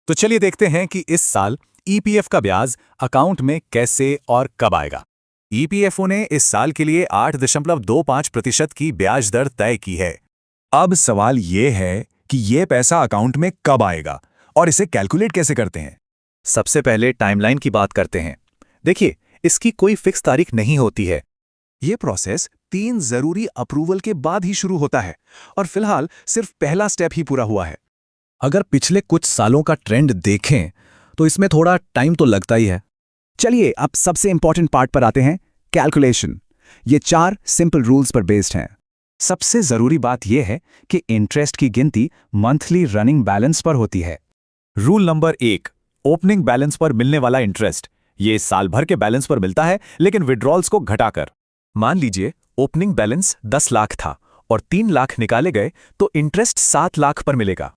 तो चलिए देखते हैं कि इस साल ईपीएफ का ब्याज अकाउंट में कैसे और कब आएगा। ईपीएफओ ने इस साल के लिए 8.25% की ब्याज दर तय की है। अब सवाल ये है कि ये पैसा अकाउंट में कब आएगा और इसे कैलकुलेट कैसे करते हैं। सबसे पहले टाइमलाइन की बात करते हैं। देखिए, इसकी कोई फिक्स तारीख नहीं होती है। ये प्रोसेस 3 जरूरी अप्रूवल के बाद ही शुरू होता है और फिलहाल सिर्फ पहला स्टेप ही पूरा हुआ है। अगर पिछले कुछ सालों का ट्रेंड देखें तो इसमें थोड़ा टाइम तो लगता ही है। चलिए अब सबसे इंपॉर्टेंट पार्ट पर आते हैं, कैलकुलेशन। ये 4 सिंपल रूल्स पर बेस्ड हैं। सबसे जरूरी बात यह है कि इंटरेस्ट की गिनती मंथली रनिंग बैलेंस पर होती है। रूल नंबर 1, ओपनिंग बैलेंस पर मिलने वाला इंटरेस्ट। ये साल भर के बैलेंस पर मिलता है, लेकिन विड्रॉल्स को घटाकर। मान लीजिए ओपनिंग बैलेंस 10 लाख था और 3 लाख निकाले गए तो इंटरेस्ट 7 लाख पर मिलेगा।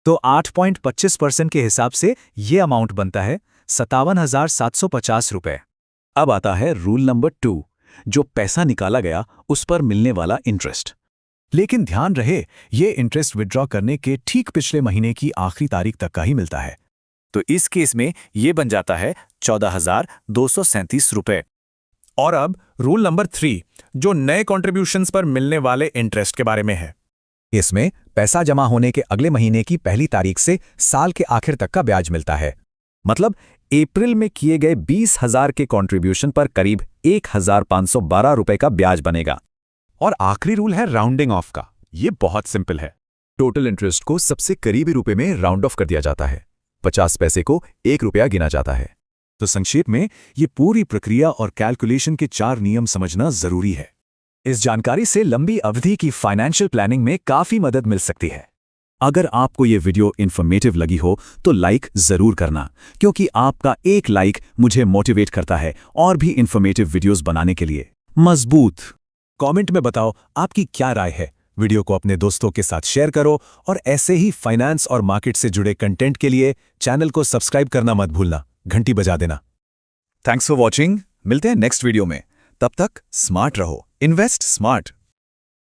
तो 8.25% के हिसाब से ये अमाउंट बनता है 57,750 रुपए। अब आता है रूल नंबर 2, जो पैसा निकाला गया उस पर मिलने वाला इंटरेस्ट। लेकिन ध्यान रहे, ये इंटरेस्ट विड्रॉ करने के ठीक पिछले महीने की आखिरी तारीख तक का ही मिलता है। तो इस केस में ये बन जाता है 14,237 रुपए। और अब रूल नंबर 3, जो नए कॉन्ट्रीब्यूशंस पर मिलने वाले इंटरेस्ट के बारे में है। इसमें पैसा जमा होने के अगले महीने की पहली तारीख से साल के आखिर तक का ब्याज मिलता है। मतलब अप्रैल में किए गए 20,000 के कंट्रीब्यूशन पर करीब 1,512 रुपए का ब्याज बनेगा। और आखिरी रूल है राउंडिंग ऑफ का। ये बहुत सिंपल है। टोटल इंटरेस्ट को सबसे करीबी रुपए में राउंड ऑफ कर दिया जाता है। 50 पैसे को 1 रुपया गिना जाता है। तो संक्षेप में ये पूरी प्रक्रिया और कैलकुलेशन के 4 नियम समझना जरूरी है। इस जानकारी से लंबी अवधि की फाइनेंशियल प्लानिंग में काफी मदद मिल सकती है। अगर आपको ये वीडियो इन्फॉर्मेटिव लगी हो तो लाइक जरूर करना, क्योंकि आपका एक लाइक मुझे मोटिवेट करता है और भी इन्फॉर्मेटिव वीडियोस बनाने के लिए। मजबूत। कमेंट में बताओ आपकी क्या राय है। वीडियो को अपने दोस्तों के साथ शेयर करो और ऐसे ही फाइनेंस और मार्केट से जुड़े कंटेंट के लिए चैनल को सब्सक्राइब करना मत भूलना, घंटी बजा देना। Thanks for watching. मिलते हैं नेक्स्ट वीडियो में। तब तक स्मार्ट रहो, इन्वेस्ट स्मार्ट।